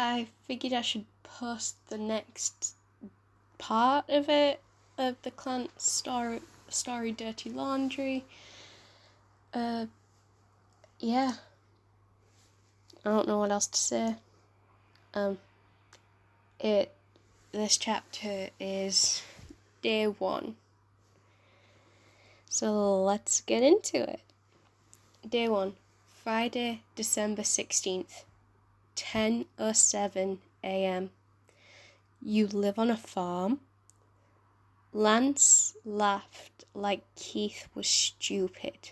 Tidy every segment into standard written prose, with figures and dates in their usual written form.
I figured I should post the next part of it, of the klance story Dirty Laundry. Yeah. I don't know what else to say. This chapter is day 1. So let's get into it. Day 1, Friday, December 16th, 10:07 a.m. You live on a farm? Lance laughed like Keith was stupid.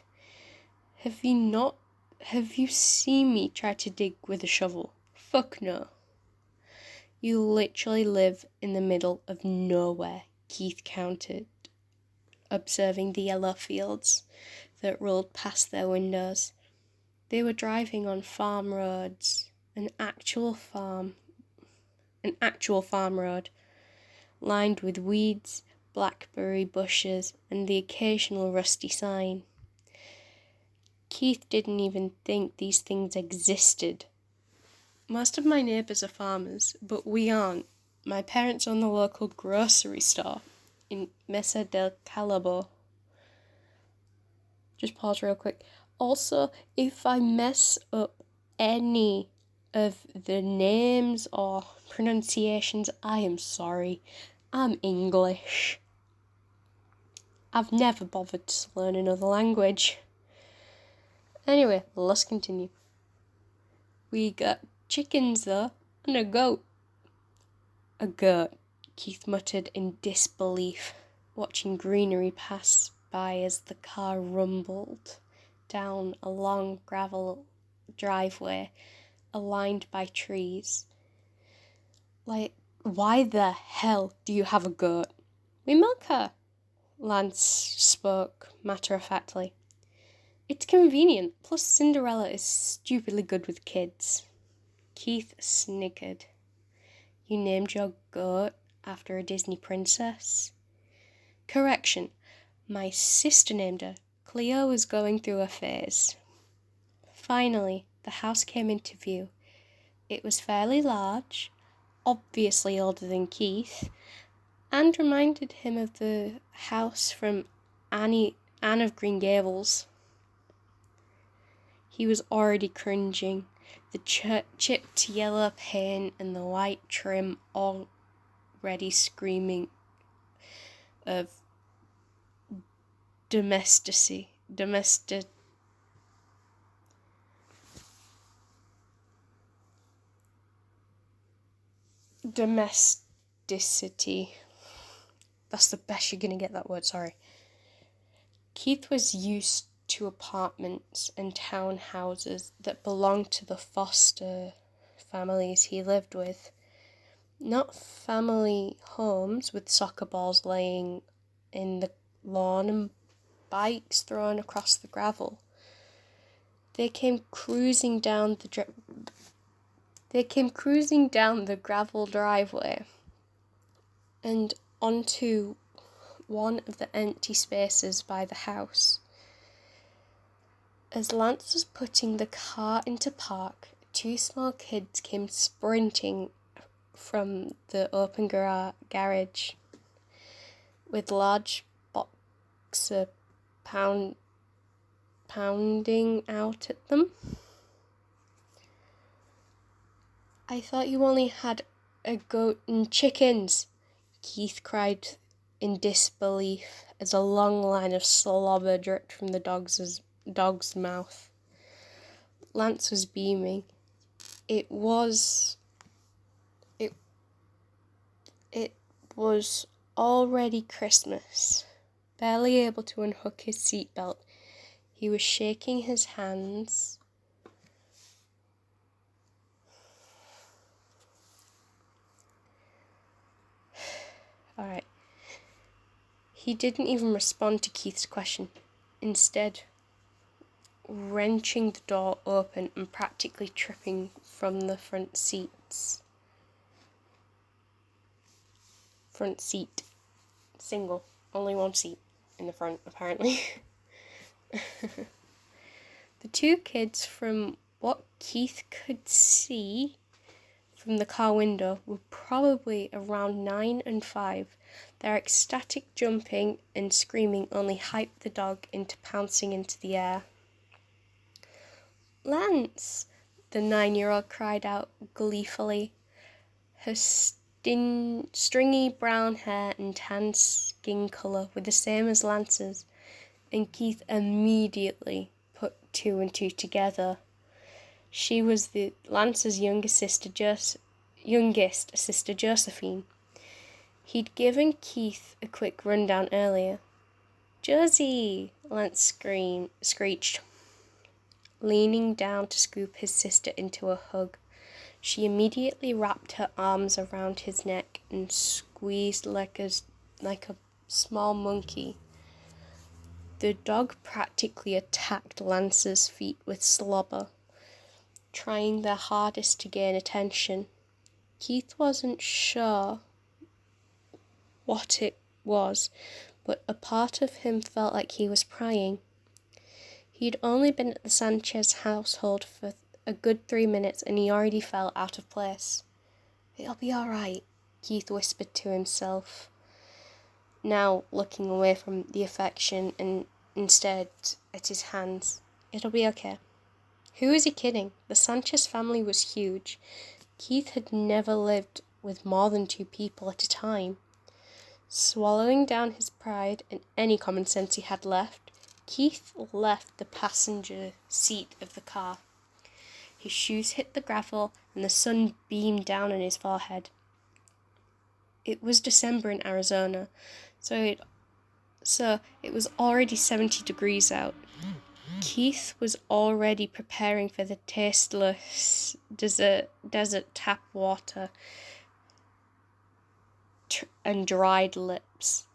Have you seen me try to dig with a shovel? Fuck no. You literally live in the middle of nowhere, Keith countered, observing the yellow fields that rolled past their windows. They were driving on farm roads, an actual farm road, lined with weeds, blackberry bushes, and the occasional rusty sign. Keith didn't even think these things existed. Most of my neighbours are farmers, but we aren't. My parents own the local grocery store in Mesa del Calabo. Just pause real quick. Also, if I mess up any of the names or pronunciations, I am sorry. I'm English. I've never bothered to learn another language. Anyway, let's continue. We got chickens though, and a goat. A goat, Keith muttered in disbelief, watching greenery pass by as the car rumbled down a long gravel driveway aligned by trees. Like, why the hell do you have a goat? We milk her, Lance spoke matter-of-factly. It's convenient, plus Cinderella is stupidly good with kids. Keith snickered. You named your goat after a Disney princess? Correction, my sister named her. Cleo was going through a phase. Finally, the house came into view. It was fairly large, obviously older than Keith, and reminded him of the house from Anne of Green Gables. He was already cringing, the chipped yellow paint and the white trim already screaming of domesticity. That's the best you're going to get that word, sorry. Keith was used to apartments and townhouses that belonged to the foster families he lived with. Not family homes with soccer balls laying in the lawn and bikes thrown across the gravel. They came cruising down the gravel driveway and onto one of the empty spaces by the house. As Lance was putting the car into park, 2 small kids came sprinting from the open garage with large boxer pounding out at them. I thought you only had a goat and chickens, Keith cried in disbelief as a long line of slobber dripped from the dog's mouth. Lance was beaming. It was already Christmas. Barely able to unhook his seatbelt, he was shaking his hands. Alright. He didn't even respond to Keith's question. Instead, wrenching the door open and practically tripping from the front seat. Single. Only one seat in the front, apparently. The 2 kids, from what Keith could see from the car window were probably around 9 and 5. Their ecstatic jumping and screaming only hyped the dog into pouncing into the air. "Lance!" the 9-year-old cried out gleefully. Her stringy brown hair and tan skin colour were the same as Lance's, and Keith immediately put 2 and 2 together. She was Lance's youngest sister Josephine. He'd given Keith a quick rundown earlier. "Josie!" Lance screeched, leaning down to scoop his sister into a hug. She immediately wrapped her arms around his neck and squeezed like a small monkey. The dog practically attacked Lance's feet with slobber, trying their hardest to gain attention. Keith wasn't sure what it was, but a part of him felt like he was prying. He'd only been at the Sanchez household for a good 3 minutes and he already felt out of place. "It'll be all right," Keith whispered to himself, now looking away from the affection and instead at his hands. "It'll be okay." Who was he kidding? The Sanchez family was huge. Keith had never lived with more than 2 people at a time. Swallowing down his pride and any common sense he had left, Keith left the passenger seat of the car. His shoes hit the gravel and the sun beamed down on his forehead. It was December in Arizona, so it was already 70 degrees out. Keith was already preparing for the tasteless desert tap water and dried lips.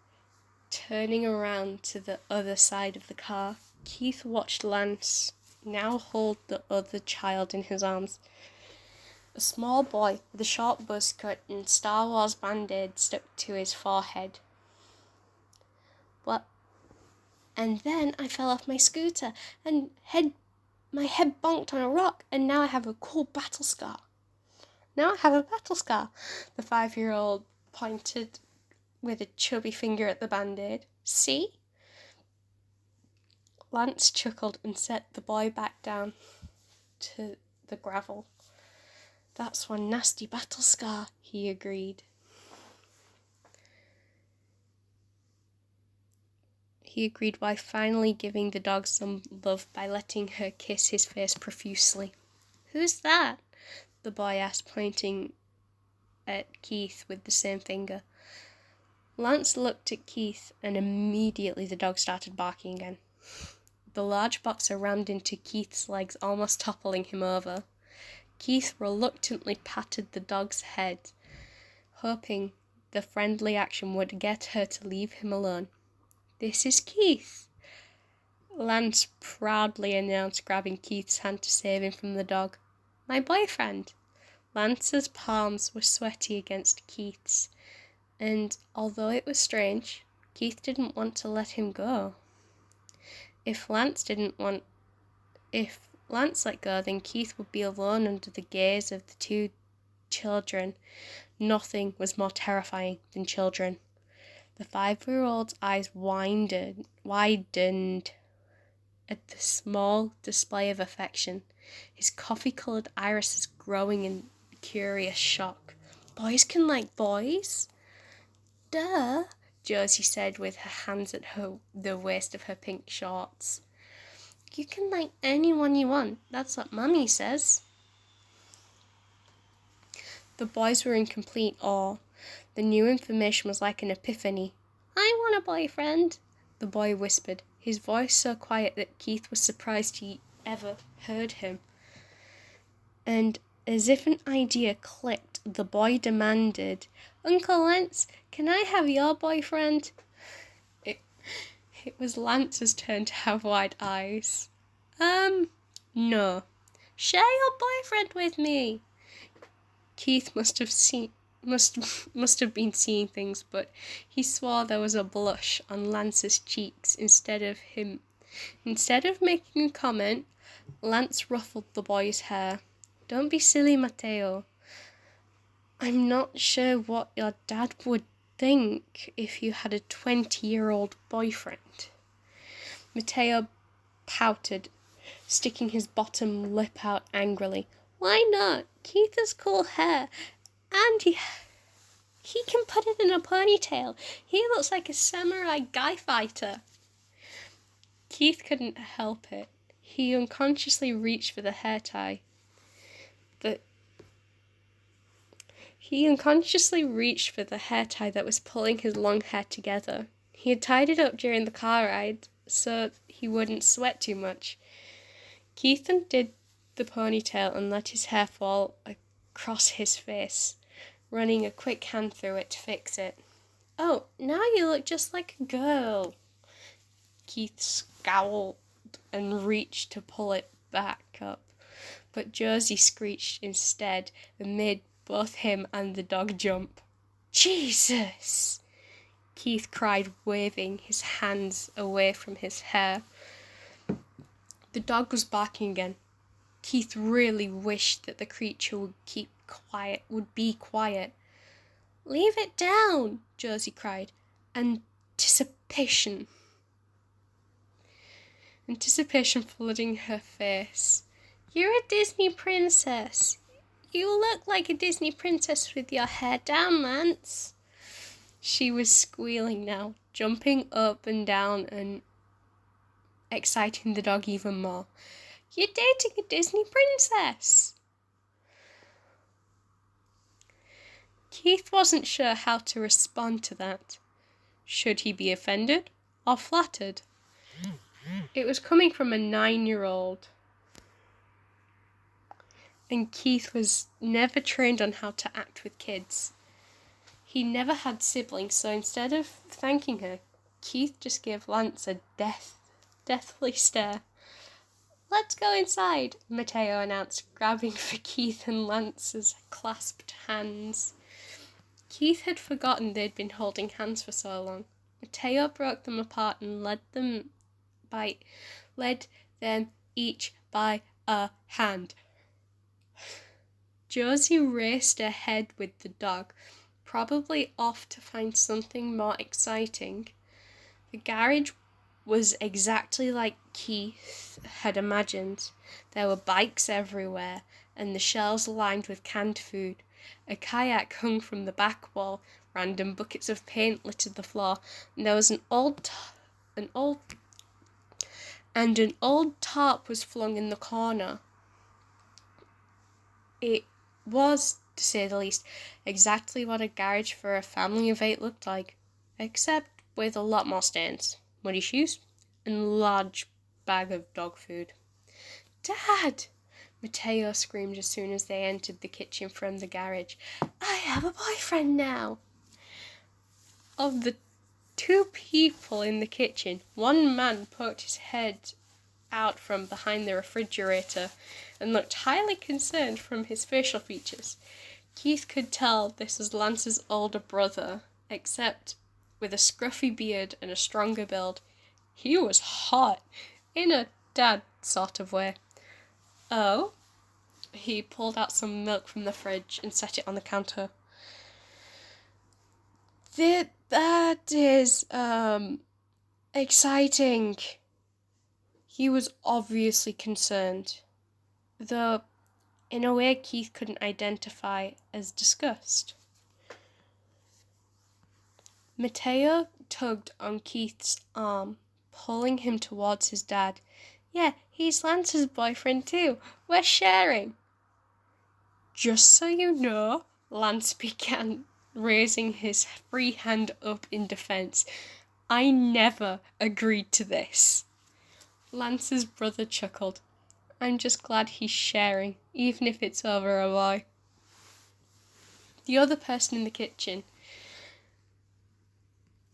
Turning around to the other side of the car, Keith watched Lance now hold the other child in his arms. A small boy with a short buzz cut and Star Wars band-aid stuck to his forehead. "What?" "And then I fell off my scooter and my head bonked on a rock, and now I have a cool battle scar." "Now I have a battle scar," the 5-year-old pointed with a chubby finger at the band-aid. "See?" Lance chuckled and set the boy back down to the gravel. "That's one nasty battle scar," he agreed. He agreed while finally giving the dog some love by letting her kiss his face profusely. "Who's that?" the boy asked, pointing at Keith with the same finger. Lance looked at Keith and immediately the dog started barking again. The large boxer rammed into Keith's legs, almost toppling him over. Keith reluctantly patted the dog's head, hoping the friendly action would get her to leave him alone. "This is Keith," Lance proudly announced, grabbing Keith's hand to save him from the dog. "My boyfriend." Lance's palms were sweaty against Keith's, and although it was strange, Keith didn't want to let him go. If Lance let go, then Keith would be alone under the gaze of the 2 children. Nothing was more terrifying than children. The 5-year-old's eyes widened at the small display of affection, his coffee-coloured irises growing in curious shock. "Boys can like boys?" "Duh," Josie said with her hands at the waist of her pink shorts. "You can like anyone you want. That's what Mummy says." The boys were in complete awe. The new information was like an epiphany. "I want a boyfriend," the boy whispered, his voice so quiet that Keith was surprised he ever heard him. And as if an idea clicked, the boy demanded, "Uncle Lance, can I have your boyfriend?" It was Lance's turn to have wide eyes. No. "Share your boyfriend with me." Keith must have been seeing things, but he swore there was a blush on Lance's cheeks. Instead of making a comment, Lance ruffled the boy's hair. "Don't be silly, Mateo. I'm not sure what your dad would think if you had a 20-year-old boyfriend. Matteo pouted, sticking his bottom lip out angrily. Why not? Keith has cool hair, and he can put it in a ponytail. He looks like a samurai guy fighter. Keith couldn't help it. He unconsciously reached for the hair tie. That was pulling his long hair together. He had tied it up during the car ride so he wouldn't sweat too much. Keith undid the ponytail and let his hair fall across his face, running a quick hand through it to fix it. Oh, now you look just like a girl. Keith scowled and reached to pull it back up, but Josie screeched instead and made both him and the dog jump. Jesus! Keith cried, waving his hands away from his hair. The dog was barking again. Keith really wished that the creature would be quiet. Leave it down, Josie cried. Anticipation flooding her face. You're a Disney princess. You look like a Disney princess with your hair down, Lance. She was squealing now, jumping up and down and exciting the dog even more. You're dating a Disney princess. Keith wasn't sure how to respond to that. Should he be offended or flattered? It was coming from a 9-year-old. And Keith was never trained on how to act with kids. He never had siblings, so instead of thanking her, Keith just gave Lance a deathly stare. Let's go inside, Matteo announced, grabbing for Keith and Lance's clasped hands. Keith had forgotten they'd been holding hands for so long. Matteo broke them apart and led them each by a hand. Josie raced ahead with the dog, probably off to find something more exciting. The garage was exactly like Keith had imagined. There were bikes everywhere, and the shelves lined with canned food. A kayak hung from the back wall, random buckets of paint littered the floor, and there was an old tarp was flung in the corner. It was, to say the least, exactly what a garage for a family of 8 looked like, except with a lot more stains, muddy shoes, and a large bag of dog food. Dad! Matteo screamed as soon as they entered the kitchen from the garage. I have a boyfriend now! Of the 2 people in the kitchen, one man poked his head out from behind the refrigerator and looked highly concerned from his facial features. Keith could tell this was Lance's older brother, except with a scruffy beard and a stronger build. He was hot, in a dad sort of way. Oh? He pulled out some milk from the fridge and set it on the counter. That is, exciting. He was obviously concerned, though in a way Keith couldn't identify as disgust. Matteo tugged on Keith's arm, pulling him towards his dad. Yeah, he's Lance's boyfriend too. We're sharing. Just so you know, Lance began, raising his free hand up in defense. I never agreed to this. Lance's brother chuckled. I'm just glad he's sharing, even if it's over a boy. The other person in the kitchen,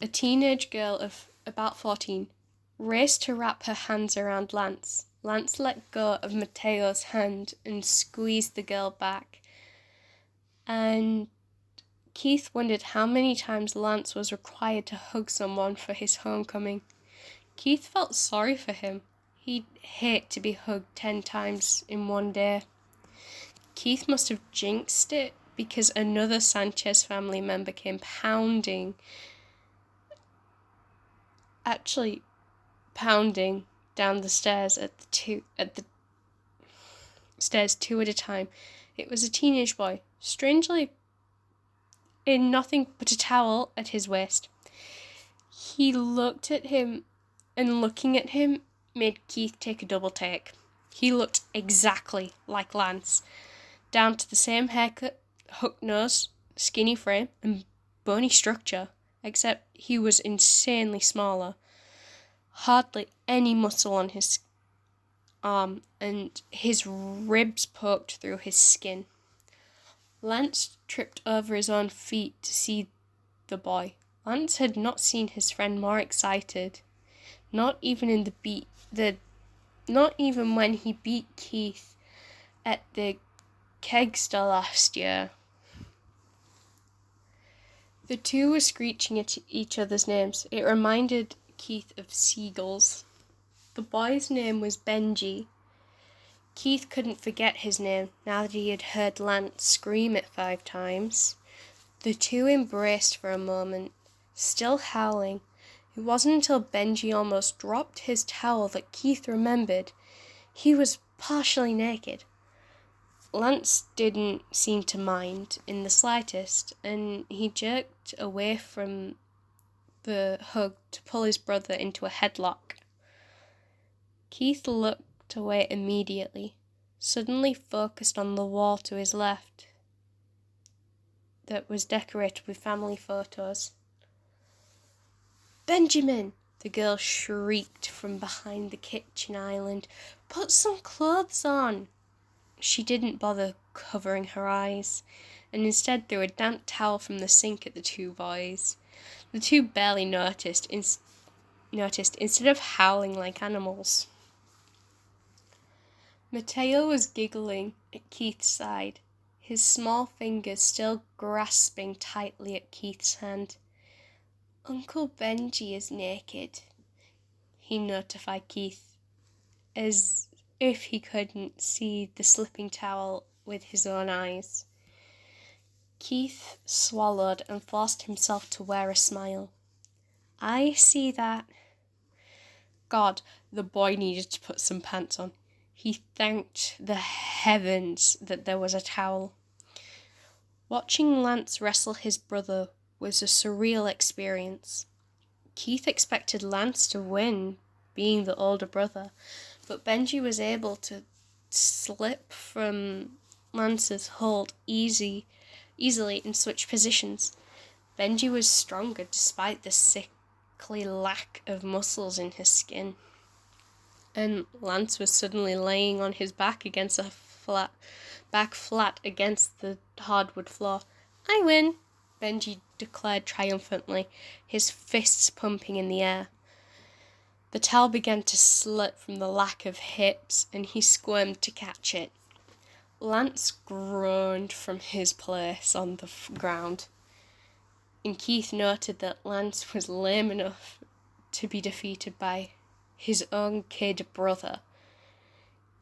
a teenage girl of about 14, raced to wrap her hands around Lance. Lance let go of Matteo's hand and squeezed the girl back. And Keith wondered how many times Lance was required to hug someone for his homecoming. Keith felt sorry for him. He'd hate to be hugged 10 times in one day. Keith must have jinxed it because another Sanchez family member came pounding down the stairs at the stairs two at a time. It was a teenage boy, strangely in nothing but a towel at his waist. He looked at him, and looking at him made Keith take a double take. He looked exactly like Lance, down to the same haircut, hook nose, skinny frame, and bony structure, except he was insanely smaller. Hardly any muscle on his arm, and his ribs poked through his skin. Lance tripped over his own feet to see the boy. Lance had not seen his friend more excited, not even when he beat Keith at the Kegster last year. The two were screeching at each other's names. It reminded Keith of seagulls. The boy's name was Benji. Keith couldn't forget his name now that he had heard Lance scream it 5 times. The two embraced for a moment, still howling. It wasn't until Benji almost dropped his towel that Keith remembered he was partially naked. Lance didn't seem to mind in the slightest, and he jerked away from the hug to pull his brother into a headlock. Keith looked away immediately, suddenly focused on the wall to his left that was decorated with family photos. "Benjamin!" the girl shrieked from behind the kitchen island. "Put some clothes on!" She didn't bother covering her eyes, and instead threw a damp towel from the sink at the two boys. The two barely noticed instead of howling like animals. Mateo was giggling at Keith's side, his small fingers still grasping tightly at Keith's hand. "Uncle Benji is naked," he notified Keith, as if he couldn't see the slipping towel with his own eyes. Keith swallowed and forced himself to wear a smile. "I see that." God, the boy needed to put some pants on. He thanked the heavens that there was a towel. Watching Lance wrestle his brother was a surreal experience. Keith expected Lance to win, being the older brother, but Benji was able to slip from Lance's hold easily and switch positions. Benji was stronger despite the sickly lack of muscles in his skin. And Lance was suddenly laying on his back flat against the hardwood floor. "I win," Benji declared triumphantly, his fists pumping in the air. The towel began to slip from the lack of hips, and he squirmed to catch it. Lance groaned from his place on the ground, and Keith noted that Lance was lame enough to be defeated by his own kid brother.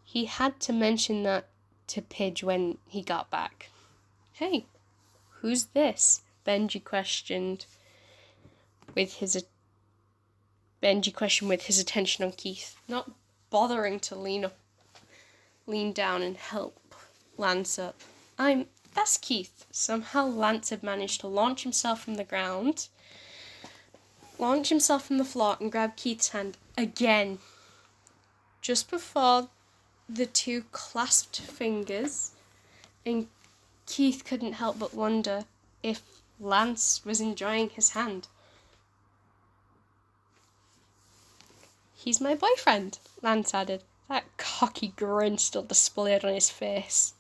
He had to mention that to Pidge when he got back. "Hey, who's this?" Benji questioned with his attention on Keith, not bothering to lean down and help Lance up. That's Keith." Somehow Lance had managed to launch himself from the floor and grab Keith's hand again. Just before the two clasped fingers, and Keith couldn't help but wonder if Lance was enjoying his hand. "He's my boyfriend," Lance added, that cocky grin still displayed on his face.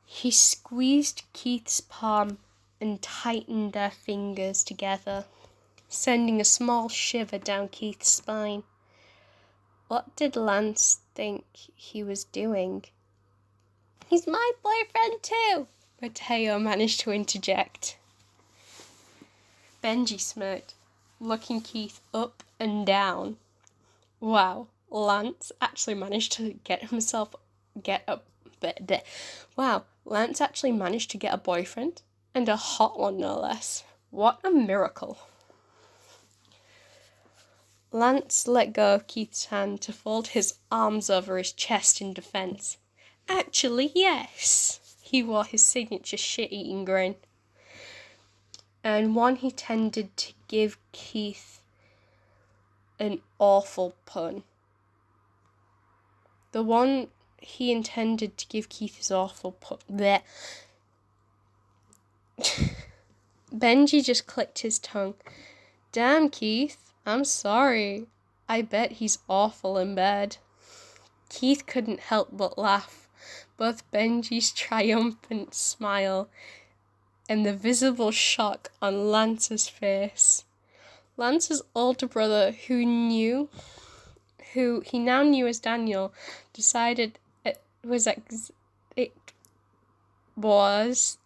He squeezed Keith's palm and tightened their fingers together, sending a small shiver down Keith's spine. What did Lance think he was doing? "He's my boyfriend too," Mateo managed to interject. Benji smirked, looking Keith up and down. Wow, Lance actually managed to get up. Wow, Lance actually managed to get a boyfriend, and a hot one no less. What a miracle. Lance let go of Keith's hand to fold his arms over his chest in defence. Actually, yes. He wore his signature shit-eating grin. And one he tended to give Keith an awful pun. The one he intended to give Keith his awful pun. Blech. Benji just clicked his tongue. Damn, Keith, I'm sorry. I bet he's awful in bed. Keith couldn't help but laugh. Both Benji's triumphant smile and the visible shock on Lance's face. Lance's older brother, who he now knew as Daniel, decided it was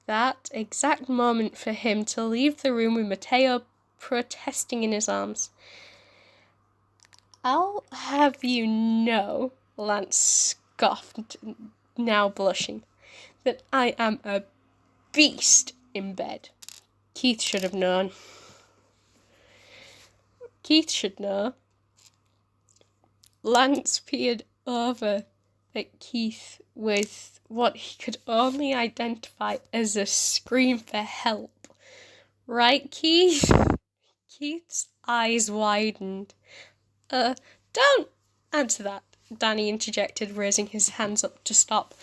that exact moment for him to leave the room with Mateo protesting in his arms. I'll have you know, Lance scoffed, now blushing, that I am a beast in bed. Keith should have known. Keith should know. Lance peered over at Keith with what he could only identify as a scream for help. Right, Keith? Keith's eyes widened. Don't answer that, Danny interjected, raising his hands up to stop.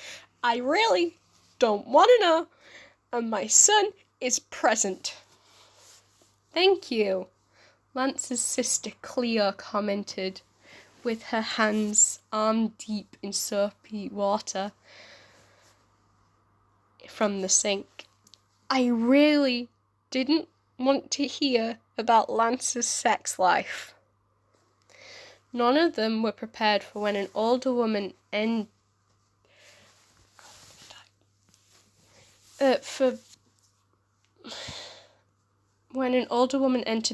I really don't want to know, and my son is present. Thank you, Lance's sister Cleo commented, with her hands arm deep in soapy water from the sink. I really didn't want to hear about Lance's sex life. None of them were prepared for when an older woman entered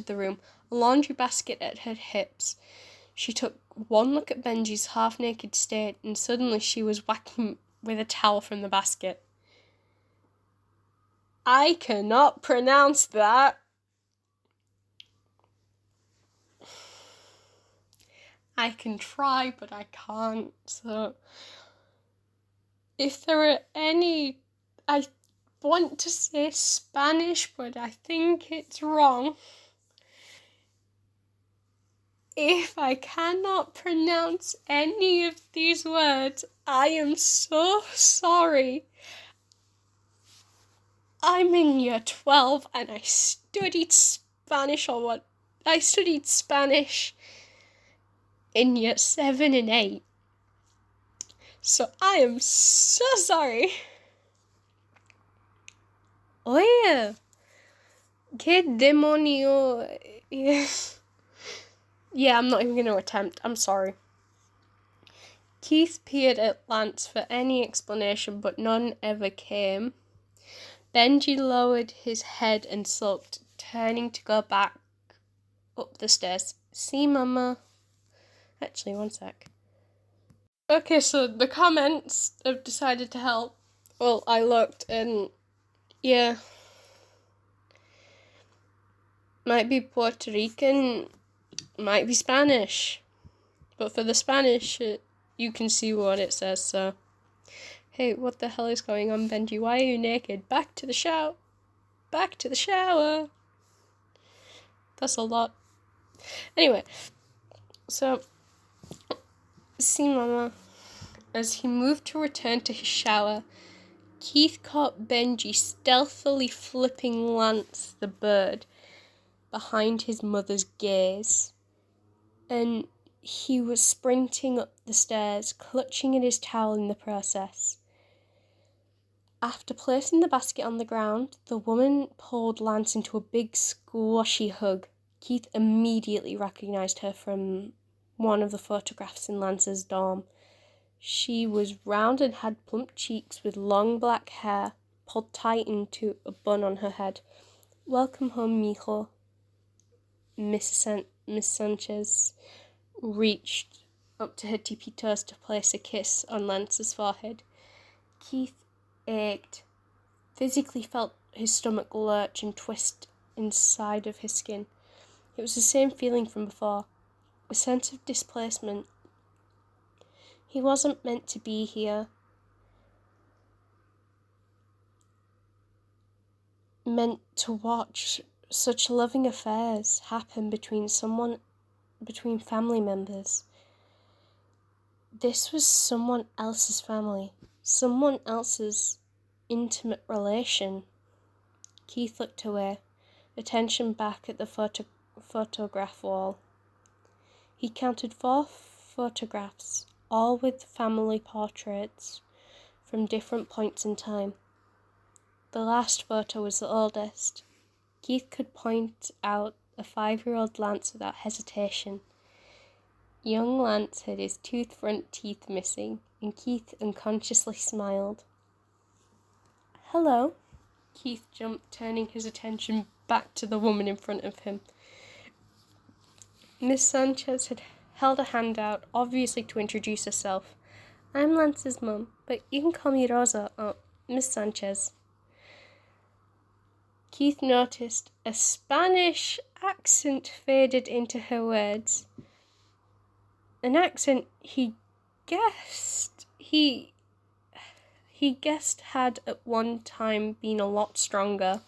the room, a laundry basket at her hips. She took one look at Benji's half-naked state, and suddenly she was whacking with a towel from the basket. I cannot pronounce that. I can try, but I can't. So, if there are any, I want to say Spanish, but I think it's wrong. If I cannot pronounce any of these words, I am so sorry. I'm in year 12 and I studied Spanish in year 7 and 8. So I am so sorry. Oye, ¿qué demonio? Yeah, I'm not even going to attempt. I'm sorry. Keith peered at Lance for any explanation, but none ever came. Benji lowered his head and sulked, turning to go back up the stairs. See, Mama? Actually, one sec. Okay, so the comments have decided to help. Well, I looked and, yeah. Might be Puerto Rican, might be Spanish. But for the Spanish, you can see what it says, so. Hey, what the hell is going on, Benji? Why are you naked? Back to the shower. Back to the shower. That's a lot. Anyway, so, see, Mama. As he moved to return to his shower, Keith caught Benji stealthily flipping Lance the bird behind his mother's gaze, and he was sprinting up the stairs, clutching at his towel in the process. After placing the basket on the ground, the woman pulled Lance into a big squashy hug. Keith immediately recognised her from one of the photographs in Lance's dorm. She was round and had plump cheeks with long black hair pulled tight into a bun on her head. Welcome home, mijo. Miss Sanchez reached up to her tippy toes to place a kiss on Lance's forehead. Keith ached, physically felt his stomach lurch and twist inside of his skin. It was the same feeling from before, a sense of displacement. He wasn't meant to be here. Meant to watch such loving affairs happen between family members. This was someone else's family, someone else's intimate relation. Keith looked away, attention back at the photograph wall. He counted 4 photographs, all with family portraits from different points in time. The last photo was the oldest. Keith could point out a 5-year-old Lance without hesitation. Young Lance had his front teeth missing, and Keith unconsciously smiled. "Hello." Keith jumped, turning his attention back to the woman in front of him. Miss Sanchez had held a hand out, obviously to introduce herself. "I'm Lance's mum, but you can call me Rosa or Miss Sanchez." Keith noticed a Spanish accent faded into her words. An accent he guessed had at one time been a lot stronger.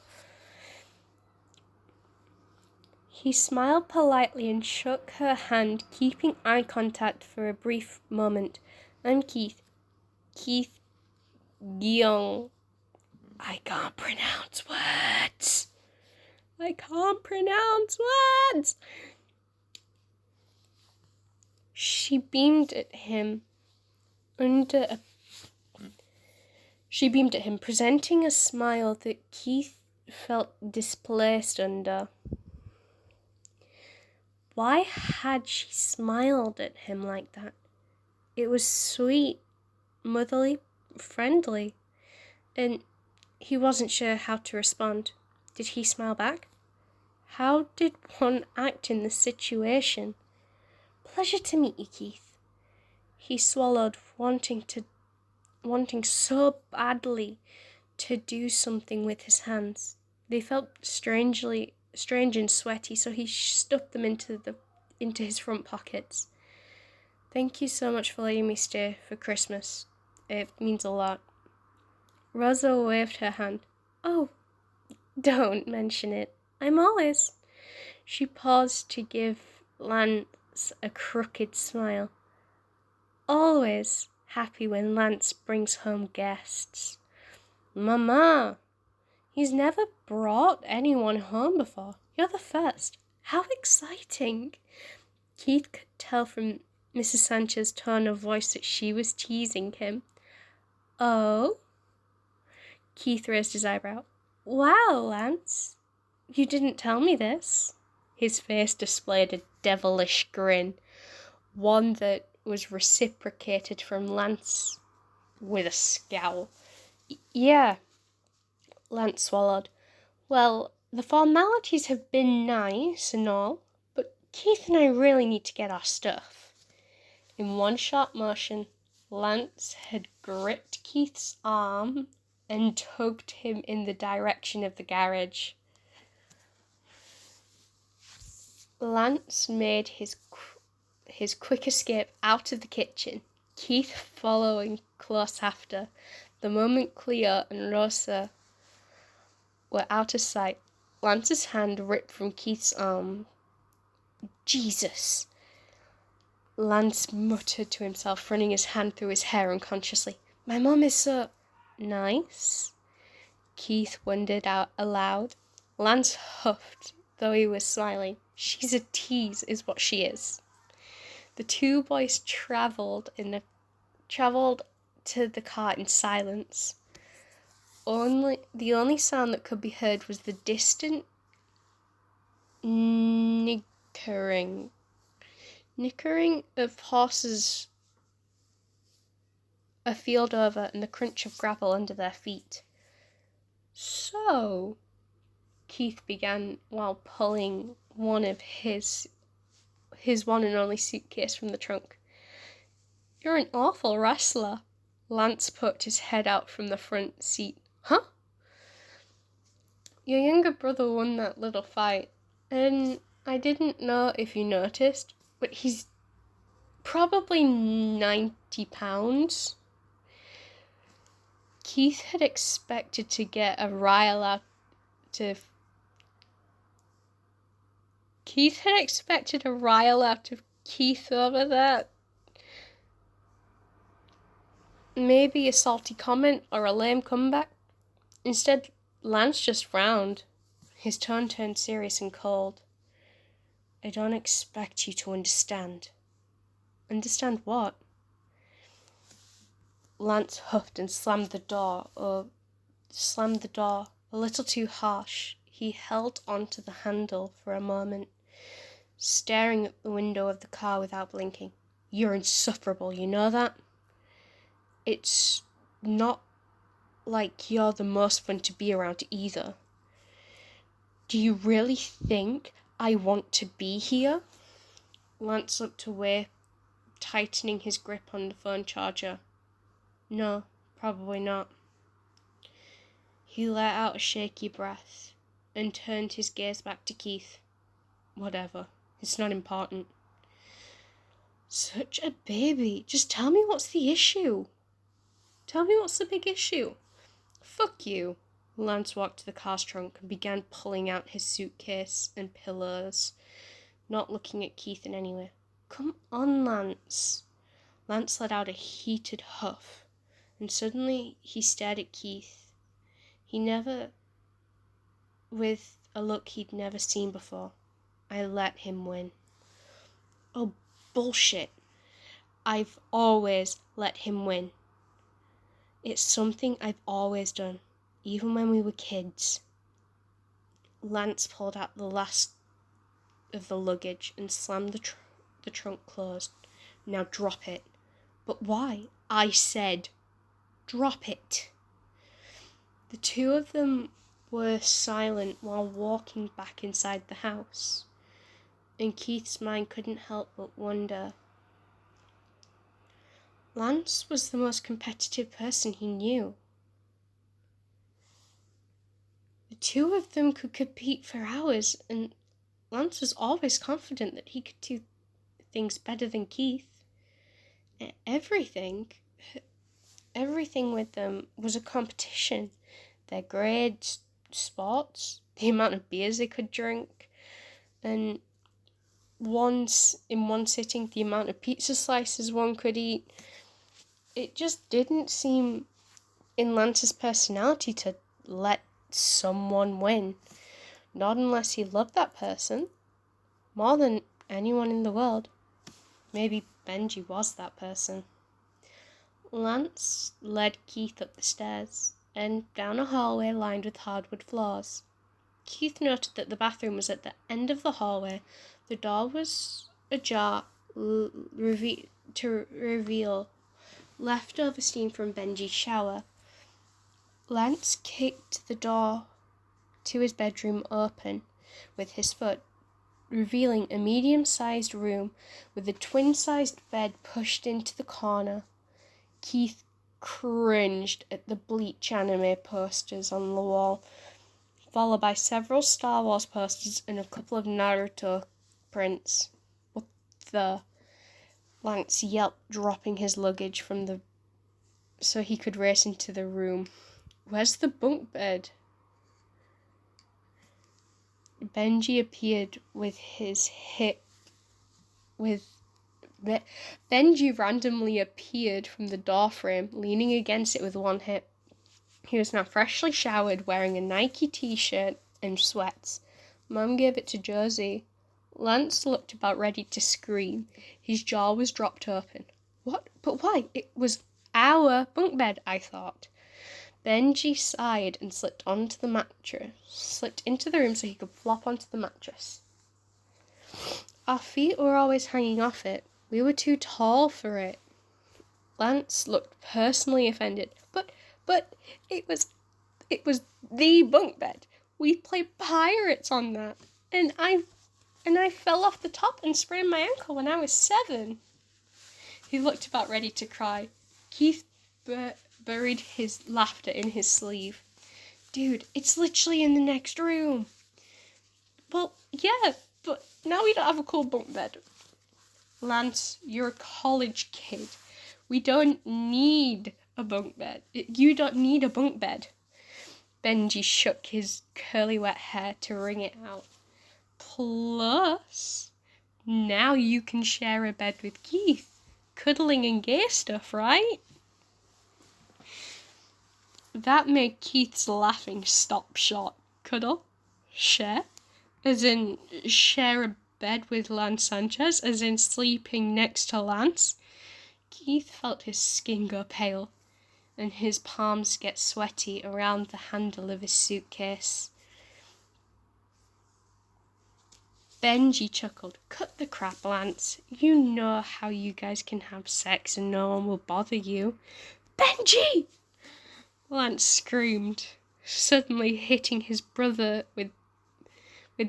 He smiled politely and shook her hand, keeping eye contact for a brief moment. "I'm Keith. Keith Young. I can't pronounce words. She beamed at him, presenting a smile that Keith felt displaced under. Why had she smiled at him like that? It was sweet, motherly, friendly, and he wasn't sure how to respond. Did he smile back? How did one act in this situation? "Pleasure to meet you, Keith." He swallowed, wanting so badly to do something with his hands. They felt strange and sweaty, so he stuffed them into his front pockets. "Thank you so much for letting me stay for Christmas. It means a lot." Rosa waved her hand. "Oh, don't mention it. I'm always..." She paused to give Lance a crooked smile. "Always happy when Lance brings home guests." "Mama, he's never brought anyone home before. You're the first. How exciting." Keith could tell from Mrs. Sanchez's tone of voice that she was teasing him. "Oh?" Keith raised his eyebrow. "Wow, Lance, you didn't tell me this." His face displayed a devilish grin, one that was reciprocated from Lance with a scowl. "Yeah," Lance swallowed. "Well, the formalities have been nice and all, but Keith and I really need to get our stuff." In one sharp motion, Lance had gripped Keith's arm and tugged him in the direction of the garage. Lance made his quick escape out of the kitchen, Keith following close after. The moment Cleo and Rosa were out of sight, Lance's hand ripped from Keith's arm. "Jesus!" Lance muttered to himself, running his hand through his hair unconsciously. "My mom is so..." "Nice?" Keith wondered out aloud. Lance huffed, though he was smiling. "She's a tease, is what she is." The two boys travelled to the car in silence. The only sound that could be heard was the distant nickering of horses a field over and the crunch of gravel under their feet. "So," Keith began while pulling one of his one and only suitcase from the trunk. "You're an awful wrestler." Lance poked his head out from the front seat. Huh? Your younger brother won that little fight, and I didn't know if you noticed, but he's probably 90 pounds. Keith had expected to get a rile out of Keith over that. Maybe a salty comment or a lame comeback. Instead, Lance just frowned. His tone turned serious and cold. I don't expect you to understand. Understand what? Lance huffed and slammed the door a little too harsh. He held onto the handle for a moment, staring at the window of the car without blinking. You're insufferable, you know that? It's not like you're the most fun to be around either. Do you really think I want to be here? Lance looked away, tightening his grip on the phone charger. No, probably not. He let out a shaky breath and turned his gaze back to Keith. Whatever, it's not important. Such a baby. Just tell me what's the issue. Tell me what's the big issue. Fuck you. Lance walked to the car's trunk and began pulling out his suitcase and pillows, not looking at Keith in any way. Come on, Lance. Lance let out a heated huff, and suddenly he stared at Keith. With a look he'd never seen before. I let him win. Oh, bullshit. I've always let him win. It's something I've always done, even when we were kids. Lance pulled out the last of the luggage and slammed the trunk closed. Now drop it. But why? I said, drop it. The two of them were silent while walking back inside the house, and Keith's mind couldn't help but wonder. Lance was the most competitive person he knew. The two of them could compete for hours, and Lance was always confident that he could do things better than Keith. Everything with them was a competition. Their grades, sports, the amount of beers they could drink, and in one sitting, the amount of pizza slices one could eat. It just didn't seem in Lance's personality to let someone win. Not unless he loved that person more than anyone in the world. Maybe Benji was that person. Lance led Keith up the stairs and down a hallway lined with hardwood floors. Keith noted that the bathroom was at the end of the hallway. The door was ajar to reveal leftover steam from Benji's shower. Lance kicked the door to his bedroom open with his foot, revealing a medium-sized room with a twin-sized bed pushed into the corner. Keith cringed at the Bleach anime posters on the wall, followed by several Star Wars posters and a couple of Naruto prints. What the? Lance yelped, dropping his luggage so he could race into the room. Where's the bunk bed? Benji appeared Benji randomly appeared from the doorframe, leaning against it with one hip. He was now freshly showered, wearing a Nike t-shirt and sweats. Mum gave it to Josie. Lance looked about ready to scream. His jaw was dropped open. What? But why? It was our bunk bed, I thought. Benji sighed and slipped into the room so he could flop onto the mattress. Our feet were always hanging off it. We were too tall for it. Lance looked personally offended. But it was the bunk bed. We played pirates on that. And I fell off the top and sprained my ankle when I was 7. He looked about ready to cry. Keith buried his laughter in his sleeve. Dude, it's literally in the next room. Well, yeah, but now we don't have a cool bunk bed. Lance, you're a college kid. We don't need a bunk bed. You don't need a bunk bed. Benji shook his curly wet hair to wring it out. Plus, now you can share a bed with Keith. Cuddling and gay stuff, right? That made Keith's laughing stop short. Cuddle? Share? As in, share a bed with Lance Sanchez? As in, sleeping next to Lance? Keith felt his skin go pale, and his palms get sweaty around the handle of his suitcase. Benji chuckled. Cut the crap, Lance. You know how you guys can have sex and no one will bother you. Benji! Lance screamed, suddenly hitting his brother with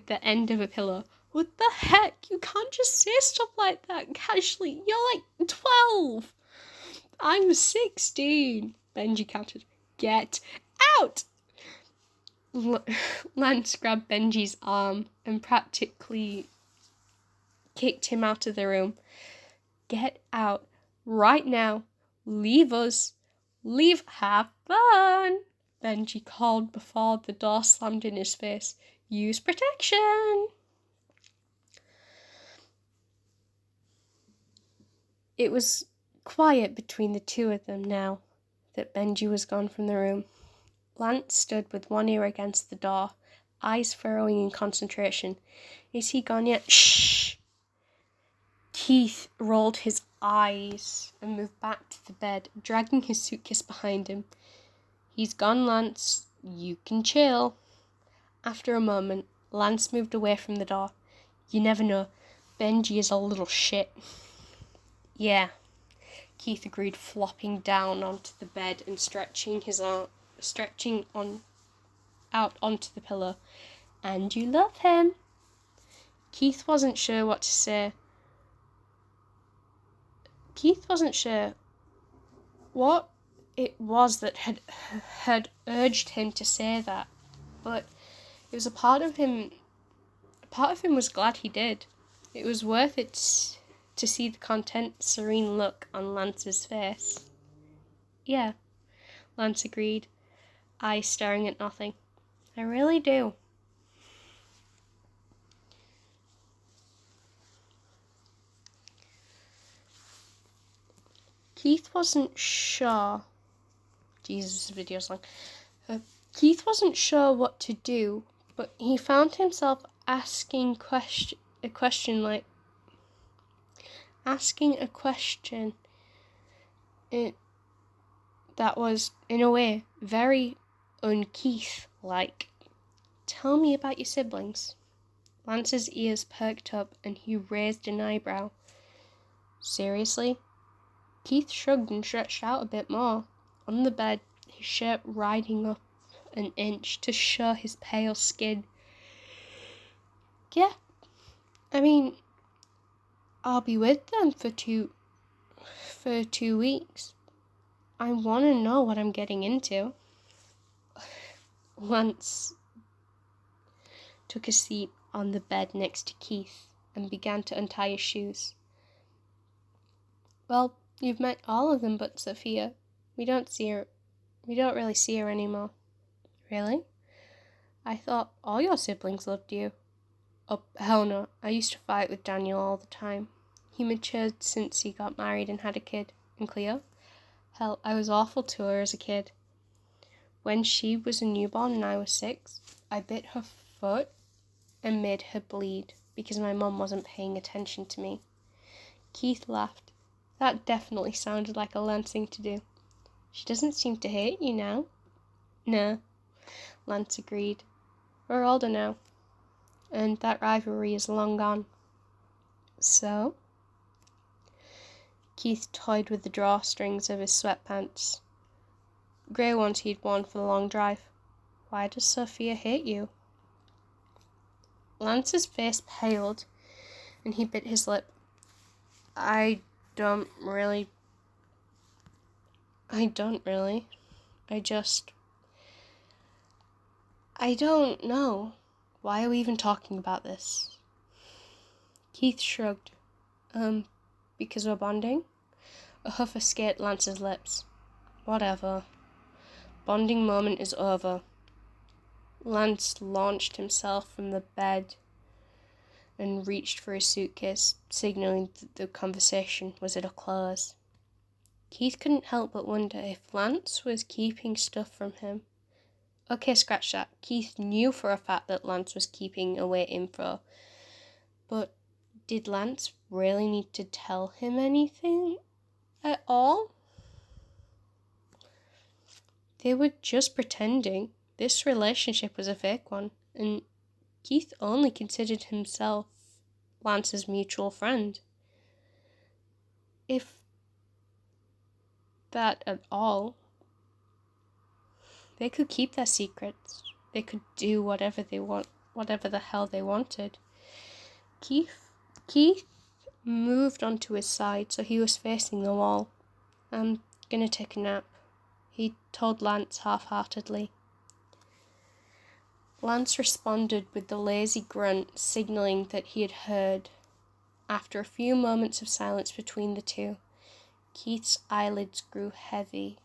the end of a pillow. What the heck? You can't just say stuff like that casually. You're like 12. I'm 16, Benji countered. Get out! Lance grabbed Benji's arm and practically kicked him out of the room. Get out right now. Leave us. Leave. Have fun, Benji called before the door slammed in his face. Use protection. It was quiet between the two of them now that Benji was gone from the room. Lance stood with one ear against the door, eyes furrowing in concentration. Is he gone yet? Shh! Keith rolled his eyes and moved back to the bed, dragging his suitcase behind him. He's gone, Lance. You can chill. After a moment, Lance moved away from the door. You never know. Benji is a little shit. Yeah, Keith agreed, flopping down onto the bed and stretching out onto the pillow. And you love him. Keith wasn't sure what to say. Keith wasn't sure what it was that had urged him to say that, but it was a part of him was glad he did. It was worth it to see the content, serene look on Lance's face. Yeah, Lance agreed, eyes staring at nothing. I really do. Keith wasn't sure. Jesus, this video's long. Keith wasn't sure what to do, but he found himself asking a question that was, in a way, very un-Keith-like. Tell me about your siblings. Lance's ears perked up and he raised an eyebrow. Seriously? Keith shrugged and stretched out a bit more. On the bed, his shirt riding up an inch to show his pale skin. Yeah, I mean, I'll be with them for 2 weeks. I want to know what I'm getting into. Lance took a seat on the bed next to Keith and began to untie his shoes. Well, you've met all of them but Sophia. We don't really see her anymore. Really? I thought all your siblings loved you. Oh, hell no. I used to fight with Daniel all the time. He matured since he got married and had a kid. And Cleo? Hell, I was awful to her as a kid. When she was a newborn and I was 6, I bit her foot and made her bleed because my mum wasn't paying attention to me. Keith laughed. That definitely sounded like a Lance thing to do. She doesn't seem to hate you now. No, Lance agreed. We're older now, and that rivalry is long gone. So? Keith toyed with the drawstrings of his sweatpants. Grey ones he'd worn for the long drive. Why does Sophia hate you? Lance's face paled, and he bit his lip. I don't really... I don't really. I don't know. Why are we even talking about this? Keith shrugged. Because we're bonding? A huff escaped Lance's lips. Whatever. Bonding moment is over. Lance launched himself from the bed and reached for his suitcase, signaling that the conversation was at a close. Keith couldn't help but wonder if Lance was keeping stuff from him. Okay, scratch that. Keith knew for a fact that Lance was keeping away info. But did Lance really need to tell him anything at all? They were just pretending. This relationship was a fake one, and Keith only considered himself Lance's mutual friend. If that at all, they could keep their secrets. They could do whatever the hell they wanted. Keith moved onto his side, so he was facing the wall. I'm gonna take a nap, he told Lance half-heartedly. Lance responded with the lazy grunt, signaling that he had heard. After a few moments of silence between the two, Keith's eyelids grew heavy.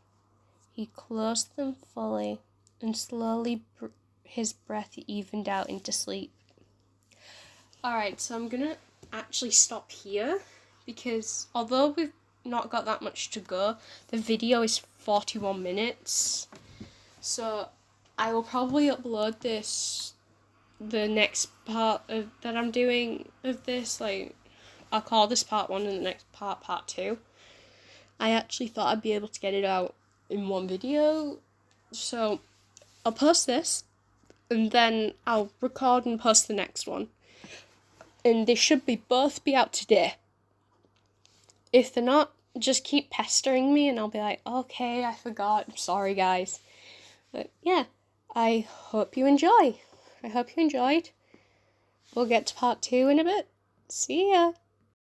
He closed them fully, and slowly his breath evened out into sleep. Alright, so I'm gonna actually stop here, because although we've not got that much to go, the video is 41 minutes. So I will probably upload the next part that I'm doing of this. Like, I'll call this part 1 and the next part 2. I actually thought I'd be able to get it out in one video. So I'll post this, and then I'll record and post the next one. And they should both be out today. If they're not, just keep pestering me and I'll be like, okay, I forgot. I'm sorry, guys. But yeah, I hope you enjoy. I hope you enjoyed. We'll get to part 2 in a bit. See ya.